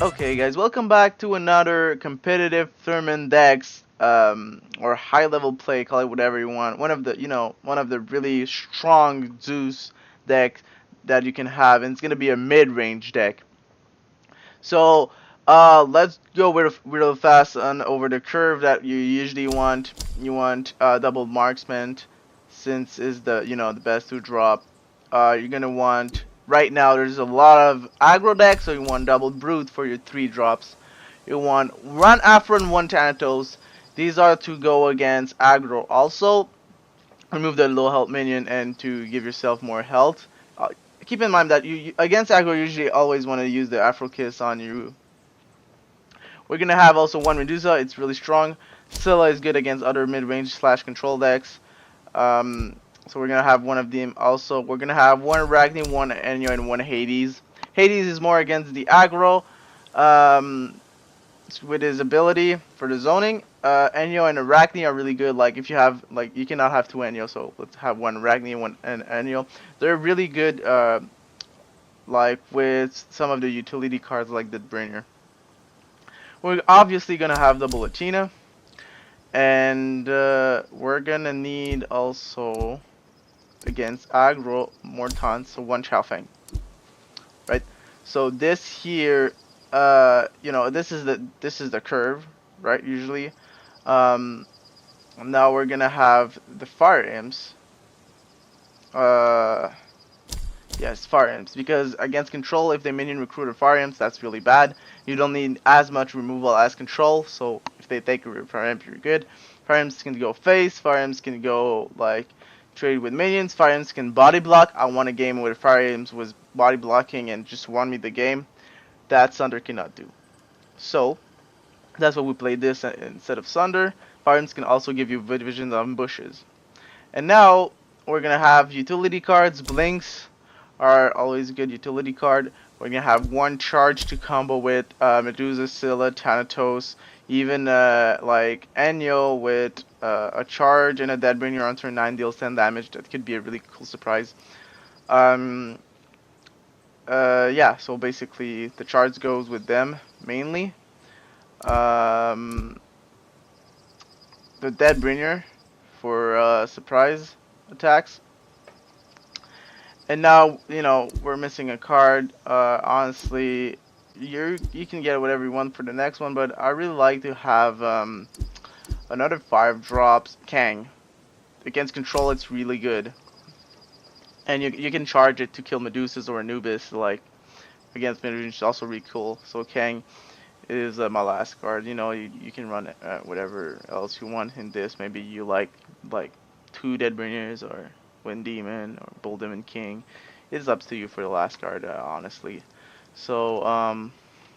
Okay guys, welcome back to another competitive Thurman decks, or high level play, call it whatever you want. One of the, one of the really strong Zeus deck that you can have, and it's gonna be a mid-range deck. So, let's go real fast on over the curve that you usually want. You want double marksman, since is the the best to drop. You're gonna want right now. There's a lot of aggro decks, so you want double brute for your 3 drops. You want one Afro and one Thanatos. These are to go against aggro. Also, remove the low health minion and to give yourself more health. Keep in mind that you against aggro usually always want to use the Afro Kiss on you. We're gonna have also one Medusa. It's really strong. Scylla is good against other mid-range / control decks. So we're gonna have one of them. Also, we're gonna have one Ragni, one Enyo, and one Hades. Hades is more against the aggro, with his ability for the zoning. Enyo and Arachne are really good. Like if you have you cannot have 2 Enyo, so let's have one Arachne and one Enyo. They're really good. Like with some of the utility cards like the Bringer. We're obviously gonna have double Athena, and we're gonna need also against aggro more taunts, so one Chaofeng, right? So this here, this is the curve, right? Usually, now we're gonna have the fire imps. Yes, fire imps, because against control, if they minion recruit fire imps, that's really bad. You don't need as much removal as control, so if they take a fire imp, you're good. Fire imps can go face, fire imps can go like trade with minions, fire imps can body block. I won a game where fire imps was body blocking and just won me the game. That Sunder cannot do. So that's why we played this instead of Sunder. Fire imps can also give you vision of bushes. And now we're gonna have utility cards. Blinks are always a good utility card. We're gonna have one charge to combo with Medusa, Scylla, Thanatos, even like Enyo with a charge and a Deadbringer on turn 9 deals 10 damage. That could be a really cool surprise. Yeah, so basically the charge goes with them mainly. The Deadbringer for surprise attacks. And now, we're missing a card. Honestly, you can get whatever you want for the next one, but I really like to have another 5 drops Kang. Against control, it's really good. And you can charge it to kill Medusas or Anubis, like against Midrange, it's also really cool. So Kang is my last card. You can run whatever else you want in this. Maybe you like 2 Deadbringers or Wind Demon or Bull Demon King. It's up to you for the last card, honestly. So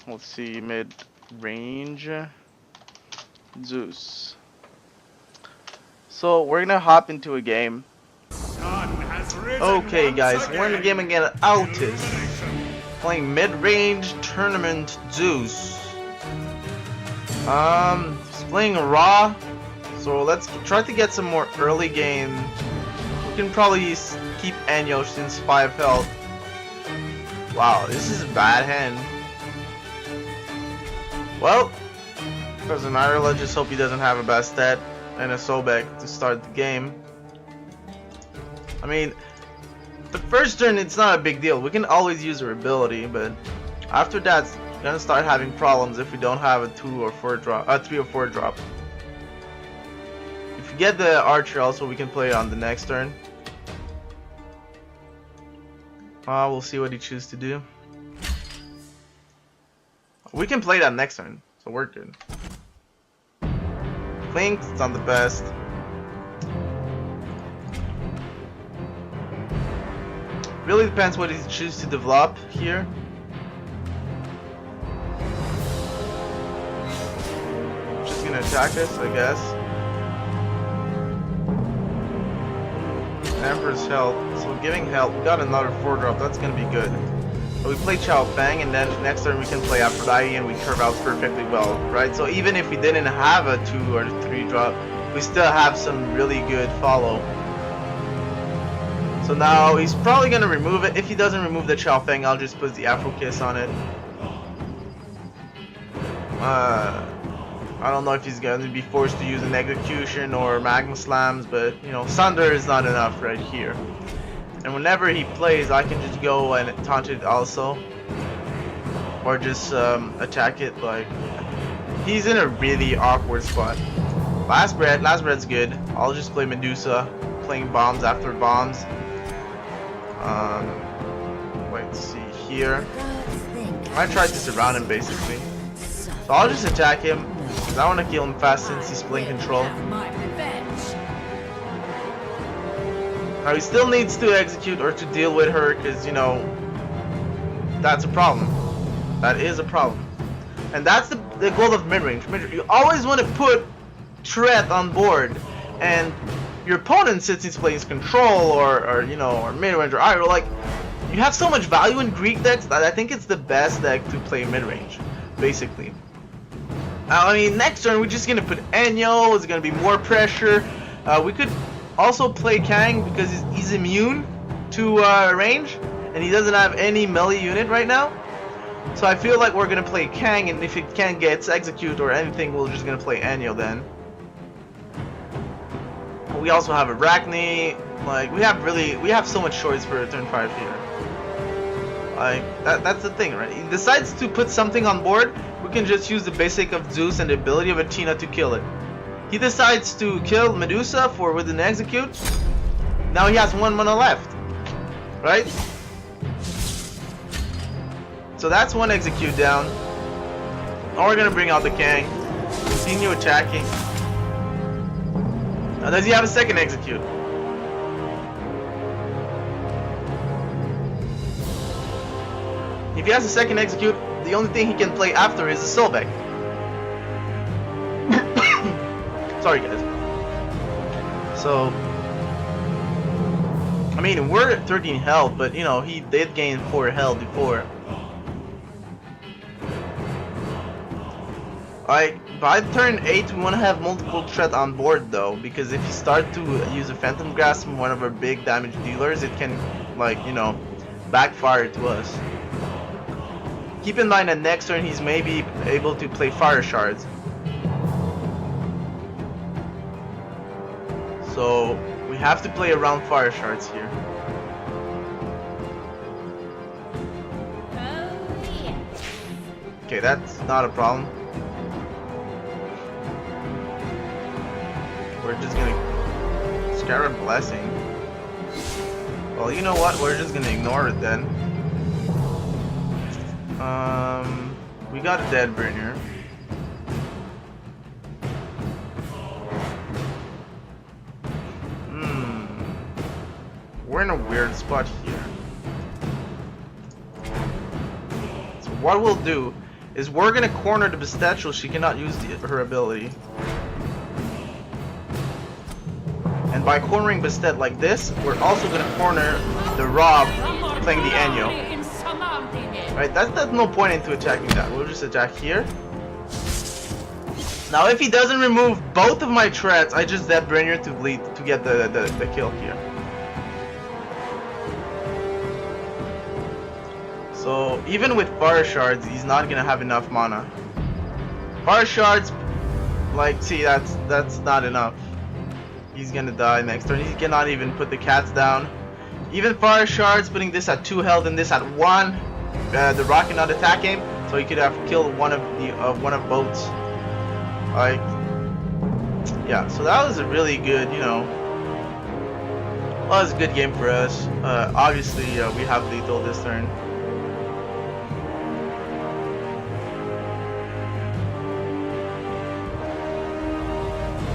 let's see, mid-range Zeus. So we're gonna hop into a game. Okay guys, we're in the game again at Altis, playing mid-range tournament Zeus. He's playing raw, so let's try to get some more early game. We can probably keep Enyo since 5 health. Wow, this is a bad hand. Well, doesn't matter, let's just hope he doesn't have a bad stat and a Sobek to start the game. I mean, the first turn it's not a big deal. We can always use our ability, but after that, we're gonna start having problems if we don't have a 2 or 4 drop, 3 or 4 drop. If we get the archer, also we can play it on the next turn. We'll see what he chooses to do. We can play that next turn, so we're good. Blink, it's not the best. Really depends what he chooses to develop here. Just gonna attack us, I guess. Emperor's health, so giving health. We got another 4 drop, that's gonna be good. But we play Chaofeng, and then next turn we can play Aphrodite, and we curve out perfectly well, right? So even if we didn't have a 2 or 3 drop, we still have some really good follow. So now he's probably gonna remove it. If he doesn't remove the Chaofeng, I'll just put the Afro Kiss on it. I don't know if he's going to be forced to use an execution or magma slams, but you know, Sunder is not enough right here. And whenever he plays, I can just go and taunt it also, or just attack it. Like, he's in a really awkward spot. Last bread's good. I'll just play Medusa, playing bombs after bombs. Let's see here. I tried to surround him basically, so I'll just attack him because I want to kill him fast since he's playing control. Now he still needs to execute or to deal with her, because you know, that's a problem. That is a problem, and that's the goal of midrange. You always want to put threat on board, and your opponent, since he's playing control or you know, or midrange or Iroh, like, you have so much value in Greek decks that I think it's the best deck to play midrange, basically. I mean, next turn we're just gonna put Enyo. It's gonna be more pressure. We could also play Kang because he's immune to range, and he doesn't have any melee unit right now. So I feel like we're gonna play Kang, and if it can't get execute or anything, we're just gonna play Enyo then. We also have Arachne. Like, we have so much choice for turn 5 here. Like, that's the thing, right? He decides to put something on board, we can just use the basic of Zeus and the ability of Athena to kill it. He decides to kill Medusa with an execute. Now he has 1 mana left, right? So that's 1 execute down. Now we're gonna bring out the Kang. Continue attacking. Now does he have a second execute? If he has a second execute, the only thing he can play after is a Soulbeck. Sorry guys. So, I mean, we're at 13 health, but you know, he did gain 4 health before. Like, by turn 8 we want to have multiple threat on board though, because if you start to use a Phantom Grasp from one of our big damage dealers, it can, like, you know, backfire to us. Keep in mind that next turn he's maybe able to play Fire Shards. So we have to play around Fire Shards here. Okay, that's not a problem. We're just gonna Scarab Blessing. Well, you know what? We're just gonna ignore it then. We got a Deadbringer. We're in a weird spot here. So what we'll do is we're gonna corner the Bastet so she cannot use her ability. And by cornering Bastet like this, we're also gonna corner the Rob playing the Enyo. Right, that's no point into attacking that. We'll just attack here. Now if he doesn't remove both of my threats, I just Deadbringer to bleed to get the kill here. So even with Fire Shards, he's not gonna have enough mana. Fire Shards, like, see, that's not enough. He's gonna die next turn. He cannot even put the cats down. Even Fire Shards, putting this at 2 health and this at 1. The Rock cannot attack him, so he could have killed one of both. Like, yeah. So that was a really good, you know, well, it was a good game for us. Obviously, we have lethal this turn.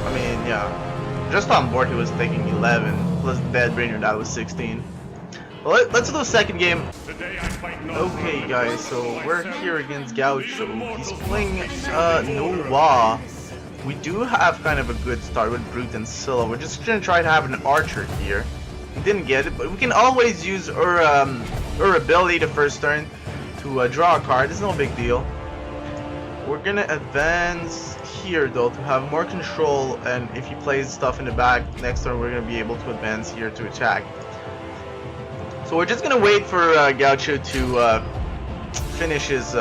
I mean, yeah. Just on board, he was taking 11 plus Deadbringer. That was 16. Well, let's do the second game. Okay guys, so we're here against Gaucho. He's playing Noah. We do have kind of a good start with Brute and Scylla. We're just gonna try to have an Archer here. We didn't get it, but we can always use her ability the first turn to draw a card. It's no big deal. We're gonna advance here though to have more control, and if he plays stuff in the back next turn, we're gonna be able to advance here to attack. So we're just gonna wait for Gaucho to finish his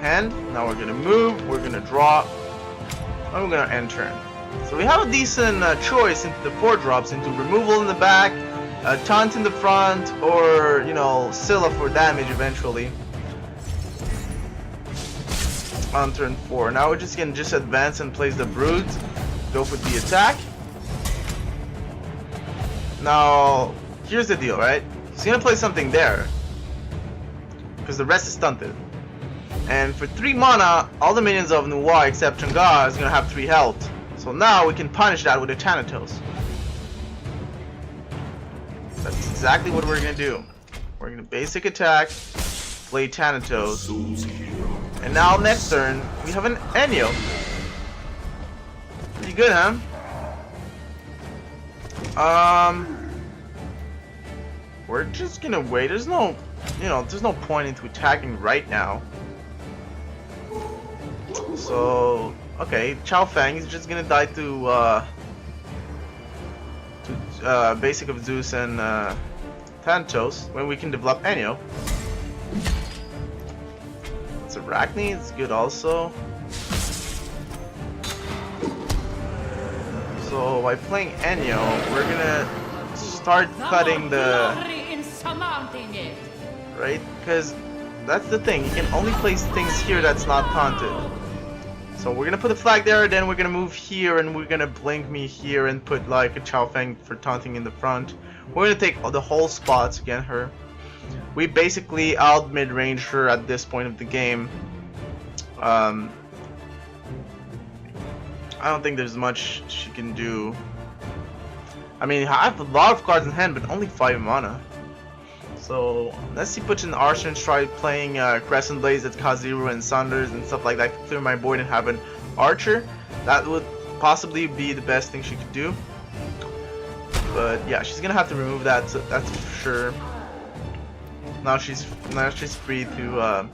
hand. Now we're gonna move, we're gonna draw, and we're gonna end turn. So we have a decent choice into the 4-drops, into removal in the back, taunt in the front, or, you know, Scylla for damage eventually on turn 4. Now we're just gonna advance and place the Brood, go for the attack. Now, here's the deal, right? He's gonna play something there, because the rest is stunted. And for 3 mana, all the minions of Nuwa except Chang'e is gonna have 3 health. So now we can punish that with a Thanatos. That's exactly what we're gonna do. We're gonna basic attack, play Thanatos, and now next turn we have an Enyo. Pretty good, huh? We're just gonna wait. There's no, there's no point into attacking right now. So, okay, Chao Fang is just gonna die to basic of Zeus and Thanatos when we can develop Enyo. It's Arachne, it's good also. So by playing Enyo, we're gonna start cutting the right, because that's the thing, you can only place things here that's not taunted. So we're gonna put a flag there, then we're gonna move here, and we're gonna blink me here and put like a Chao Fang for taunting in the front. We're gonna take the whole spots against her. We basically out mid-range her at this point of the game. I don't think there's much she can do. I mean, I have a lot of cards in hand, but only 5 mana. So let's see, put in Archon, try playing Crescent Blaze at Kaziru and Sunders and stuff like that, clear my board and have an Archer. That would possibly be the best thing she could do. But yeah, she's gonna have to remove that, so that's for sure. Now she's free to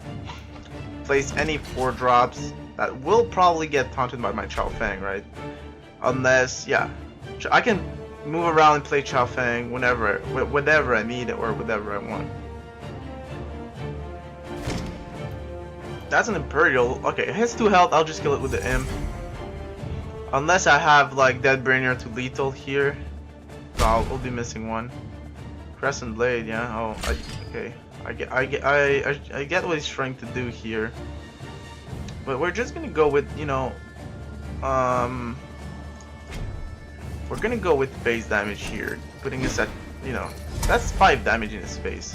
place any 4-drops that will probably get taunted by my Chao Fang, right? Unless, yeah, I can move around and play Chao Fang whenever I need it or whatever I want. That's an Imperial. Okay, it has 2 health. I'll just kill it with the Imp. Unless I have like Deadbringer to lethal here, so we'll be missing 1. Crescent Blade, yeah. Oh, okay. I get what he's trying to do here, but we're just gonna go with, we're gonna go with base damage here, putting us at, that's 5 damage in his face.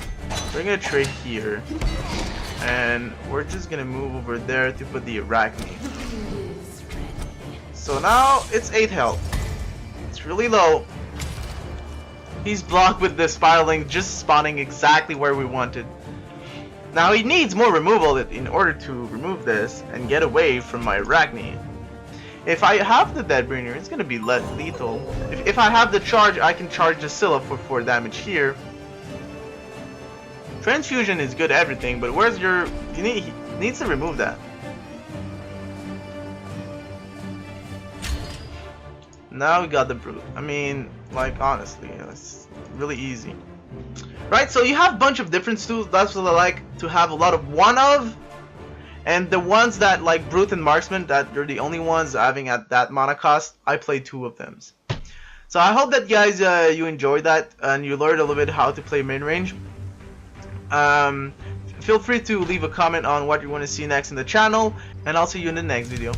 We're gonna trade here, and we're just gonna move over there to put the Arachne. So now it's 8 health. It's really low. He's blocked with the spiraling, just spawning exactly where we wanted. Now he needs more removal in order to remove this and get away from my Arachne. If I have the Deadbringer, it's gonna be lethal. If I have the charge, I can charge the Scylla for 4 damage here. Transfusion is good everything, but where's your... he needs to remove that. Now we got the Brood. I mean, like, honestly, it's really easy. Right, so you have a bunch of different tools. That's what I like to have a lot of one of. And the ones that, like Brute and Marksman, that they're the only ones having at that mana cost, I play 2 of them. So I hope that guys, you enjoyed that and you learned a little bit how to play mid-range. Feel free to leave a comment on what you want to see next in the channel, and I'll see you in the next video.